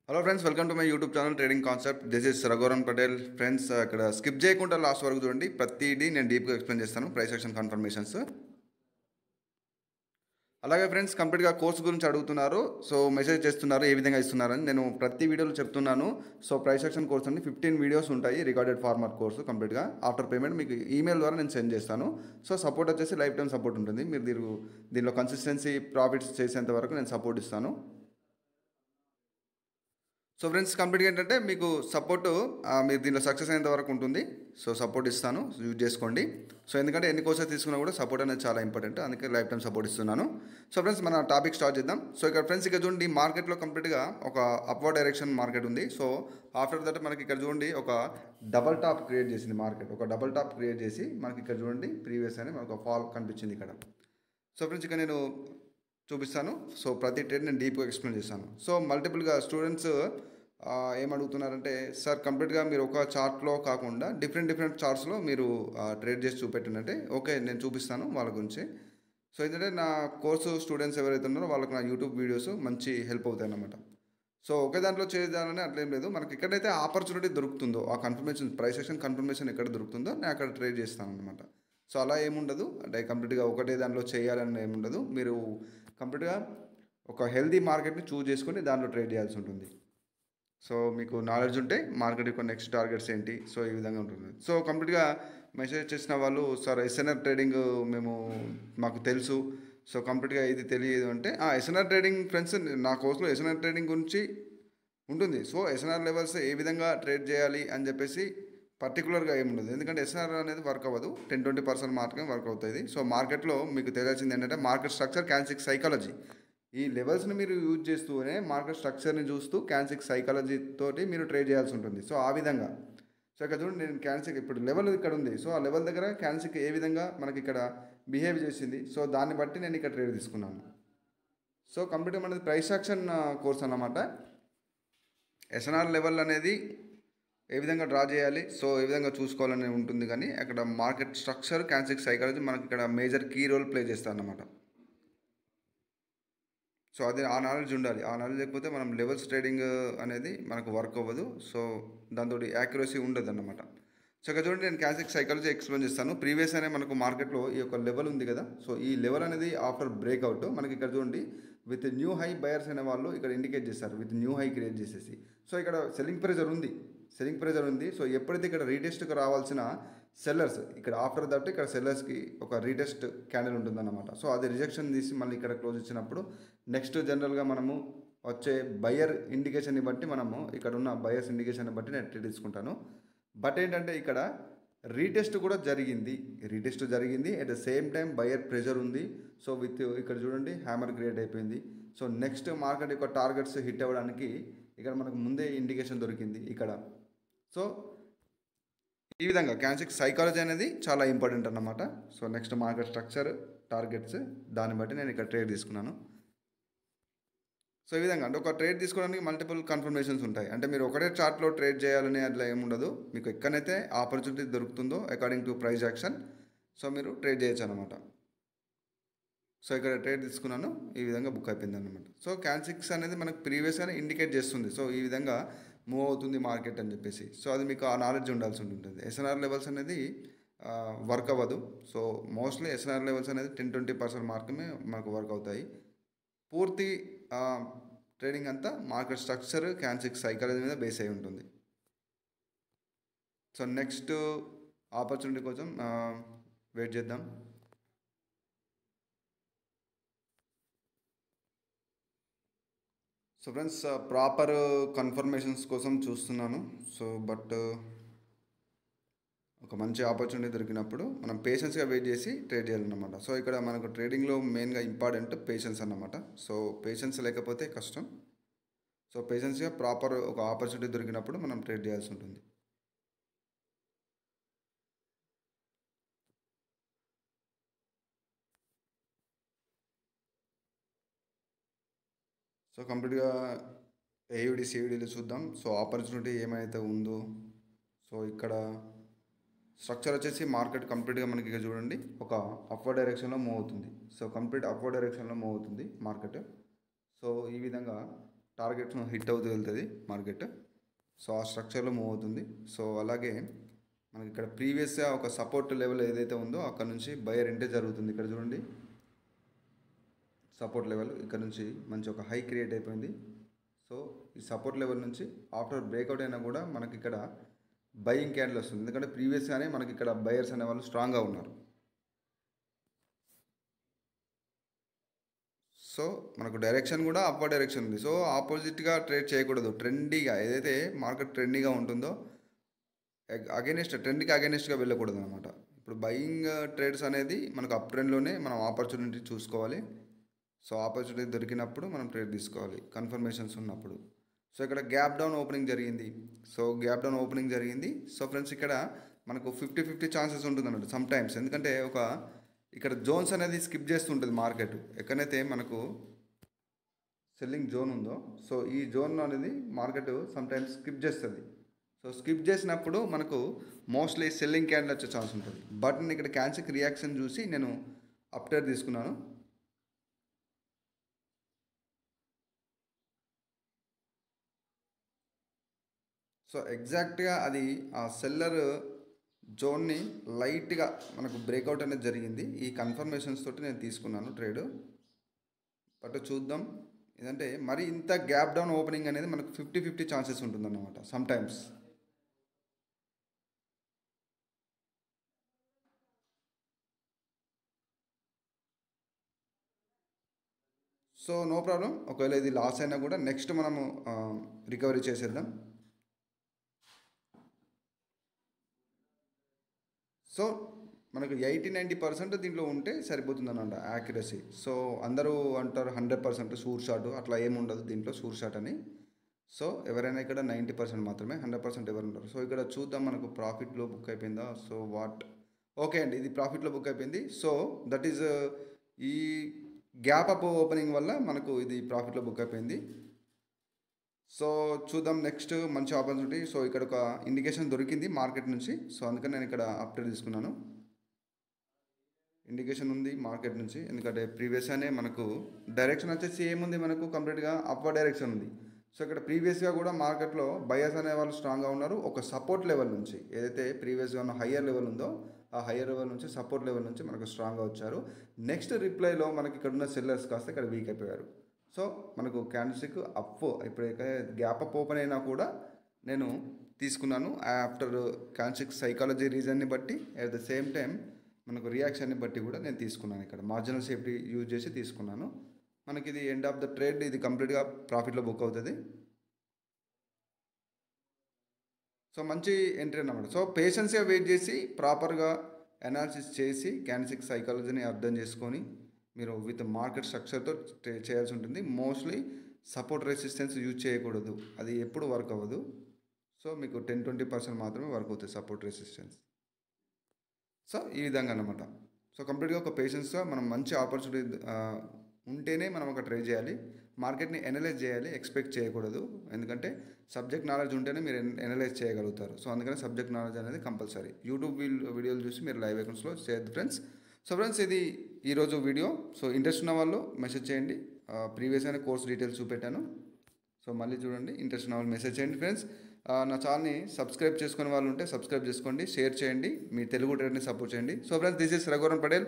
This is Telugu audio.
Hello friends, welcome to my YouTube channel trading concept. This is Raghuvaran Patel. Friends, ఇక్కడ స్కిప్ చేయకుండా లాస్ట్ వరకు చూడండి. ప్రతిదీ నేను డీప్గా ఎక్స్ప్లెయిన్ చేస్తాను. Price action confirmations. అలాగే ఫ్రెండ్స్, కంప్లీట్గా కోర్స్ గురించి అడుగుతున్నారు. సో మెసేజ్ చేస్తున్నారు ఏ విధంగా ఇస్తున్నారని. నేను ప్రతి వీడియోలో చెప్తున్నాను. సో ప్రైస్ యాక్షన్ కోర్స్ అండి 15 వీడియోస్ ఉంటాయి. రికార్డెడ్ ఫార్మాట్ కోర్సు కంప్లీట్గా. ఆఫ్టర్ పేమెంట్ మీకు ఈమెయిల్ ద్వారా నేను సెండ్ చేస్తాను. సో సపోర్ట్ వచ్చేసి లైఫ్ టైం సపోర్ట్ ఉంటుంది. మీరు దీనిలో కన్సిస్టెన్సీ ప్రాఫిట్స్ చేసేంత వరకు నేను సపోర్ట్ ఇస్తాను. సో ఫ్రెండ్స్, కంప్లీట్గా ఏంటంటే మీకు సపోర్టు మీరు దీనిలో సక్సెస్ అయ్యేంత వరకు ఉంటుంది. సో సపోర్ట్ ఇస్తాను, యూజ్ చేసుకోండి. సో ఎందుకంటే ఎన్ని కోర్సెస్ తీసుకున్నా కూడా సపోర్ట్ అనేది చాలా ఇంపార్టెంట్. అందుకే లైఫ్ టైం సపోర్ట్ ఇస్తున్నాను. సో ఫ్రెండ్స్, మన టాపిక్ స్టార్ట్ చేద్దాం. సో ఇక్కడ ఫ్రెండ్స్ ఇక్కడ చూడండి, మార్కెట్లో కంప్లీట్గా ఒక అప్వర్డ్ డైరెక్షన్ మార్కెట్ ఉంది. సో ఆఫ్టర్ దట్ మనకి ఇక్కడ చూడండి ఒక డబల్ టాప్ క్రియేట్ చేసింది మార్కెట్. ఒక డబల్ టాప్ క్రియేట్ చేసి మనకి ఇక్కడ చూడండి ప్రీవియస్ అని మనకు ఫాల్ కనిపించింది ఇక్కడ. సో ఫ్రెండ్స్, ఇక్కడ నేను చూపిస్తాను. సో ప్రతి ట్రేడ్ నేను డీప్గా ఎక్స్ప్లెయిన్ చేస్తాను. సో మల్టిపుల్గా స్టూడెంట్స్ ఏమడుగుతున్నారంటే, సార్ కంప్లీట్గా మీరు ఒక చార్ట్లో కాకుండా డిఫరెంట్ చార్ట్స్లో మీరు ట్రేడ్ చేసి చూపెట్టినంటే ఓకే, నేను చూపిస్తాను వాళ్ళ గురించి. సో ఏంటంటే నా కోర్సు స్టూడెంట్స్ ఎవరైతే ఉన్నారో వాళ్ళకి నా యూట్యూబ్ వీడియోస్ మంచి హెల్ప్ అవుతాయి అన్నమాట. సో ఒకే దాంట్లో చేయాలని అట్లేం లేదు. మనకి ఎక్కడైతే ఆపర్చునిటీ దొరుకుతుందో ఆ కన్ఫర్మేషన్, ప్రైస్ యాక్షన్ కన్ఫర్మేషన్ ఎక్కడ దొరుకుతుందో నేను అక్కడ ట్రేడ్ చేస్తాను అనమాట. సో అలా ఏముండదు, అంటే కంప్లీట్గా ఒకటే దాంట్లో చేయాలని ఏముండదు. మీరు కంప్లీట్గా ఒక హెల్దీ మార్కెట్ని చూస్ చేసుకొని దాంట్లో ట్రేడ్ చేయాల్సి ఉంటుంది. సో మీకు నాలెడ్జ్ ఉంటే మార్కెట్ యొక్క నెక్స్ట్ టార్గెట్స్ ఏంటి, సో ఈ విధంగా ఉంటుంది. సో కంప్లీట్గా మెసేజ్ చేసిన వాళ్ళు, సార్ ఎస్ఎన్ఆర్ ట్రేడింగ్ మాకు తెలుసు, సో కంప్లీట్గా ఇది తెలియదు అంటే ఎస్ఎన్ఆర్ ట్రేడింగ్ ఫ్రెండ్స్, నా కోర్సులో ఎస్ఎన్ఆర్ ట్రేడింగ్ గురించి ఉంటుంది. సో ఎస్ఎన్ఆర్ లెవెల్స్ ఏ విధంగా ట్రేడ్ చేయాలి అని చెప్పేసి పర్టికులర్గా ఏముండదు. ఎందుకంటే ఎస్ఎన్ఆర్ అనేది వర్క్ అవ్వదు, 10-20% మాత్రమే వర్క్ అవుతుంది. సో మార్కెట్లో మీకు తెలియాల్సింది ఏంటంటే మార్కెట్ స్ట్రక్చర్, క్యాండిల్ సైకాలజీ, ఈ లెవెల్స్ని మీరు యూజ్ చేస్తూనే మార్కెట్ స్ట్రక్చర్ని చూస్తూ క్యాండిల్ సైకాలజీ తోటి మీరు ట్రేడ్ చేయాల్సి ఉంటుంది. సో ఆ విధంగా. సో ఇక్కడ చూడండి, నేను క్యాండిల్ ఇప్పుడు లెవెల్ ఇక్కడ ఉంది. సో ఆ లెవెల్ దగ్గర క్యాండిల్ ఏ విధంగా మనకి ఇక్కడ బిహేవ్ చేసింది, సో దాన్ని బట్టి నేను ఇక్కడ ట్రేడ్ తీసుకున్నాను. సో కంప్లీట్గా మనది ప్రైస్ యాక్షన్ కోర్స్ అన్నమాట. ఎస్ఎన్ఆర్ లెవెల్ అనేది ఏ విధంగా డ్రా చేయాలి, సో ఏ విధంగా చూసుకోవాలని ఉంటుంది. కానీ అక్కడ మార్కెట్ స్ట్రక్చర్, క్యాండిల్ సైకాలజీ మనకి ఇక్కడ మేజర్ కీ రోల్ ప్లే చేస్తారు అన్నమాట. సో అది ఆ నాలెడ్జ్ ఉండాలి. ఆ నాలెడ్జ్ లేకపోతే మనం లెవెల్స్ ట్రేడింగ్ అనేది మనకు వర్క్ అవ్వదు. సో దాంతో యాక్యురసీ ఉండదు అన్నమాట. సో ఇక్కడ చూడండి, నేను క్యాసిక్ సైకాలజీ ఎక్స్ప్లెయిన్ చేస్తాను. ప్రీవియస్ అనే మనకు మార్కెట్లో ఈ యొక్క లెవెల్ ఉంది కదా. సో ఈ లెవెల్ అనేది ఆఫ్టర్ బ్రేక్అవుట్ మనకి ఇక్కడ చూడండి విత్ న్యూ హై బయర్స్ అనే వాళ్ళు ఇక్కడ ఇండికేట్ చేస్తారు, విత్ న్యూ హై క్రియేట్ చేసేసి. సో ఇక్కడ సెల్లింగ్ ప్రెజర్ ఉంది. సో ఎప్పుడైతే ఇక్కడ రీటెస్ట్కి రావాల్సిన సెల్లర్స్, ఇక్కడ ఆఫ్టర్ దట్ ఇక్కడ సెల్లర్స్కి ఒక రీటెస్ట్ క్యాండిల్ ఉంటుందన్నమాట. సో అది రిజెక్షన్ తీసి మళ్ళీ ఇక్కడ క్లోజ్ ఇచ్చినప్పుడు నెక్స్ట్ జనరల్గా మనము వచ్చే బయర్ ఇండికేషన్ని బట్టి మనము ఇక్కడ ఉన్న బయర్స్ ఇండికేషన్ని బట్టి నేను ట్రేడ్ తీసుకుంటాను. బట్ ఏంటంటే ఇక్కడ రీటెస్ట్ కూడా జరిగింది. At the same time buyer pressure ఉంది. సో విత్ ఇక్కడ చూడండి హ్యామర్ క్రియేట్ అయిపోయింది. సో నెక్స్ట్ మార్కెట్ యొక్క టార్గెట్స్ హిట్ అవ్వడానికి ఇక్కడ మనకు ముందే ఇండికేషన్ దొరికింది ఇక్కడ. సో ఈ విధంగా క్యాండిల్ సైకాలజీ అనేది చాలా ఇంపార్టెంట్ అన్నమాట. So next market structure, targets, దాన్ని బట్టి నేను ఇక్కడ ట్రేడ్ తీసుకున్నాను. సో ఈ విధంగా అంటే ఒక ట్రేడ్ తీసుకోవడానికి మల్టిపుల్ కన్ఫర్మేషన్స్ ఉంటాయి. అంటే మీరు ఒకటే చార్ట్లో ట్రేడ్ చేయాలని అట్లా ఏముండదు. మీకు ఎక్కడైతే ఆపర్చునిటీ దొరుకుతుందో according to price action, so మీరు ట్రేడ్ చేయొచ్చు అనమాట. సో ఇక్కడ ట్రేడ్ తీసుకున్నాను, ఈ విధంగా బుక్ అయిపోయింది అనమాట. సో క్యాండిల్స్ అనేది మనకు ప్రీవియస్గానే ఇండికేట్ చేస్తుంది. సో ఈ విధంగా మూవ్ అవుతుంది మార్కెట్ అని చెప్పేసి. సో అది మీకు ఆ నాలెడ్జ్ ఉండాల్సి ఉంటుంది. ఎస్ఎన్ఆర్ లెవెల్స్ అనేది వర్క్ అవ్వదు. సో మోస్ట్లీ ఎస్ఎన్ఆర్ లెవెల్స్ అనేది 10-20% మాత్రమే మనకు వర్క్ అవుతాయి. పూర్తి ట్రేడింగ్ అంతా మార్కెట్ స్ట్రక్చర్, క్యాండిల్ సైకాలజీ మీద బేస్ అయి ఉంటుంది. సో నెక్స్ట్ ఆపర్చునిటీ కోసం వెయిట్ చేద్దాం. సో ఫ్రెండ్స్, ప్రాపర్ కన్ఫర్మేషన్స్ కోసం చూస్తున్నాను. సో బట్ ఒక మంచి ఆపర్చునిటీ దొరికినప్పుడు మనం పేషెన్స్గా వెయిట్ చేసి ట్రేడ్ చేయాలన్నమాట. సో ఇక్కడ మనకు ట్రేడింగ్లో మెయిన్గా ఇంపార్టెంట్ పేషెన్స్ అన్నమాట. సో పేషెన్స్ లేకపోతే కష్టం. సో పేషెన్స్గా ప్రాపర్ ఒక ఆపర్చునిటీ దొరికినప్పుడు మనం ట్రేడ్ చేయాల్సి ఉంటుంది. సో కంప్లీట్గా ఏయుడి సియుడిలు చూద్దాం. సో ఆపర్చునిటీ ఏమైతే ఉందో, సో ఇక్కడ స్ట్రక్చర్ వచ్చేసి మార్కెట్ కంప్లీట్గా మనకి ఇక్కడ చూడండి ఒక అప్వర్డ్ డైరెక్షన్లో మూవ్ అవుతుంది. సో కంప్లీట్ అప్వర్డ్ డైరెక్షన్లో మూవ్ అవుతుంది మార్కెట్. సో ఈ విధంగా టార్గెట్ హిట్ అవుతూ వెళ్తుంది మార్కెట్. సో ఆ స్ట్రక్చర్లో మూవ్ అవుతుంది. సో అలాగే మనకి ఇక్కడ ప్రీవియస్గా ఒక సపోర్ట్ లెవెల్ ఏదైతే ఉందో అక్కడ నుంచి బయర్ ఎంట్రీ జరుగుతుంది. ఇక్కడ చూడండి సపోర్ట్ లెవెల్ ఇక్కడ నుంచి మంచి ఒక హై క్రియేట్ అయిపోయింది. సో ఈ సపోర్ట్ లెవెల్ నుంచి ఆఫ్టర్ బ్రేక్అవుట్ అయినా కూడా మనకి ఇక్కడ బయింగ్ క్యాండిల్ వస్తుంది. ఎందుకంటే ప్రీవియస్గానే మనకి ఇక్కడ బయర్స్ అనే వాళ్ళు స్ట్రాంగ్గా ఉన్నారు. సో మనకు డైరెక్షన్ కూడా అప్వర్డ్ డైరెక్షన్ ఉంది. సో ఆపోజిట్గా ట్రేడ్ చేయకూడదు. ట్రెండీగా ఏదైతే మార్కెట్ ట్రెండీగా ఉంటుందో ట్రెండ్కి అగెనిస్ట్గా వెళ్ళకూడదు అనమాట. ఇప్పుడు బయింగ్ ట్రేడ్స్ అనేది మనకు అప్ ట్రెండ్లోనే మనం ఆపర్చునిటీ చూసుకోవాలి. సో ఆపర్చునిటీ దొరికినప్పుడు మనం ట్రేడ్ తీసుకోవాలి, కన్ఫర్మేషన్స్ ఉన్నప్పుడు. సో ఇక్కడ గ్యాప్ డౌన్ ఓపెనింగ్ జరిగింది. సో ఫ్రెండ్స్ ఇక్కడ మనకు 50-50 ఛాన్సెస్ ఉంటుంది అన్నట్టు సమ్ టైమ్స్. ఎందుకంటే ఇక్కడ జోన్స్ అనేది స్కిప్ చేస్తుంటుంది మార్కెట్. ఎక్కడైతే మనకు సెల్లింగ్ జోన్ ఉందో సో ఈ జోన్ అనేది మార్కెట్ సమ్ టైమ్స్ స్కిప్ చేస్తుంది. సో స్కిప్ చేసినప్పుడు మనకు మోస్ట్లీ సెల్లింగ్ క్యాండిల్ వచ్చే ఛాన్స్ ఉంటుంది. బట్ నేను ఇక్కడ క్యాన్సిక్ రియాక్షన్ చూసి నేను అప్ ట్రేడ్ తీసుకున్నాను. సో ఎగ్జాక్ట్గా అది ఆ సెల్లర్ జోన్ని లైట్గా మనకు బ్రేక్అవుట్ అనేది జరిగింది. ఈ కన్ఫర్మేషన్స్ తోటి నేను తీసుకున్నాను ట్రేడ్. బట్ చూద్దాం, ఏంటంటే మరి ఇంత గ్యాప్ డౌన్ ఓపెనింగ్ అనేది మనకు 50-50 ఛాన్సెస్ ఉంటుందన్నమాట sometimes. So no problem, ఒకవేళ ఇది లాస్ అయినా కూడా నెక్స్ట్ మనము రికవరీ చేసేద్దాం. సో మనకు 80-90% దీంట్లో ఉంటే సరిపోతుంది అన్నమాట యాక్యురసీ. సో అందరూ అంటారు 100% షూర్ షాట్, అట్లా ఏమి ఉండదు దీంట్లో షూర్ షాట్ అని. సో ఎవరైనా ఇక్కడ 90% మాత్రమే, 100% ఎవరు ఉంటారు. సో ఇక్కడ చూద్దాం మనకు ప్రాఫిట్లో బుక్ అయిపోయిందా. సో ఓకే అండి, ఇది ప్రాఫిట్లో బుక్ అయిపోయింది. సో దట్ ఈజ్ ఈ గ్యాప్ అప్ ఓపెనింగ్ వల్ల మనకు ఇది ప్రాఫిట్లో బుక్ అయిపోయింది. సో చూద్దాం నెక్స్ట్ మంచి ఆపర్చునిటీ. సో ఇక్కడ ఒక ఇండికేషన్ దొరికింది మార్కెట్ నుంచి. సో అందుకని నేను ఇక్కడ అప్ ట్రేడ్ తీసుకున్నాను. ఇండికేషన్ ఉంది మార్కెట్ నుంచి, ఎందుకంటే ప్రీవియస్గానే మనకు డైరెక్షన్ వచ్చేసి ఏముంది, మనకు కంప్లీట్గా అప్వర్డ్ డైరెక్షన్ ఉంది. సో ఇక్కడ ప్రీవియస్గా కూడా మార్కెట్లో బయర్స్ అనే వాళ్ళు స్ట్రాంగ్గా ఉన్నారు. ఒక సపోర్ట్ లెవెల్ నుంచి ఏదైతే ప్రీవియస్గా ఉన్న హయ్యర్ లెవెల్ ఉందో ఆ హయ్యర్ లెవెల్ నుంచి సపోర్ట్ లెవెల్ నుంచి మనకు స్ట్రాంగ్గా వచ్చారు. నెక్స్ట్ రిప్లైలో మనకి ఇక్కడ ఉన్న సెల్లర్స్ కాస్త ఇక్కడ వీక్ అయిపోయారు. సో మనకు క్యాండిల్స్టిక్ అప్ ఇప్పుడైతే గ్యాప్ అప్ ఓపెన్ అయినా కూడా నేను తీసుకున్నాను ఆఫ్టర్ క్యాండిల్స్టిక్ సైకాలజీ రీజన్ని బట్టి, అట్ ద సేమ్ టైం మనకు రియాక్షన్ని బట్టి కూడా నేను తీసుకున్నాను. ఇక్కడ మార్జినల్ సేఫ్టీ యూజ్ చేసి తీసుకున్నాను. మనకి ఇది ఎండ్ ఆఫ్ ద ట్రేడ్, ఇది కంప్లీట్గా ప్రాఫిట్లో బుక్ అవుతుంది. సో మంచి ఎంట్రీ అన్నమాట. సో పేషెన్స్గా వెయిట్ చేసి ప్రాపర్గా అనాలిసిస్ చేసి క్యాండిల్స్టిక్ సైకాలజీని అర్థం చేసుకొని మీరు విత్ మార్కెట్ స్ట్రక్చర్తో చేయాల్సి ఉంటుంది. మోస్ట్లీ సపోర్ట్ రెసిస్టెన్స్ యూజ్ చేయకూడదు, అది ఎప్పుడు వర్క్ అవ్వదు. సో మీకు 10-20% మాత్రమే వర్క్ అవుతుంది సపోర్ట్ రెసిస్టెన్స్. సో ఈ విధంగా అన్నమాట. సో కంప్లీట్గా ఒక పేషెన్స్గా మనం మంచి ఆపర్చునిటీ ఉంటేనే మనం ఒక ట్రై చేయాలి. మార్కెట్ని ఎనలైజ్ చేయాలి, ఎక్స్పెక్ట్ చేయకూడదు. ఎందుకంటే సబ్జెక్ట్ నాలెడ్జ్ ఉంటేనే మీరు ఎనలైజ్ చేయగలుగుతారు. సో అందుకని సబ్జెక్ట్ నాలెడ్జ్ అనేది కంపల్సరీ. యూట్యూబ్ వీడియోలు చూసి మీరు లైవ్ అకౌంట్స్లో చేయొద్దు ఫ్రెండ్స్. సో ఫ్రెండ్స్ ఇది ఈరోజు వీడియో. సో ఇంట్రెస్ట్ ఉన్న వాళ్ళు మెసేజ్ చేయండి. ప్రీవియస్ అయిన కోర్స్ డీటెయిల్స్ చూపెట్టాను. సో మళ్ళీ చూడండి, ఇంట్రెస్ట్ ఉన్న వాళ్ళు మెసేజ్ చేయండి ఫ్రెండ్స్. నా ఛానల్ని సబ్స్క్రైబ్ చేసుకునే వాళ్ళు ఉంటే సబ్స్క్రైబ్ చేసుకోండి, షేర్ చేయండి, మీ తెలుగు ట్రేడ్ని సపోర్ట్ చేయండి. So friends this is Raghuvaran Patel.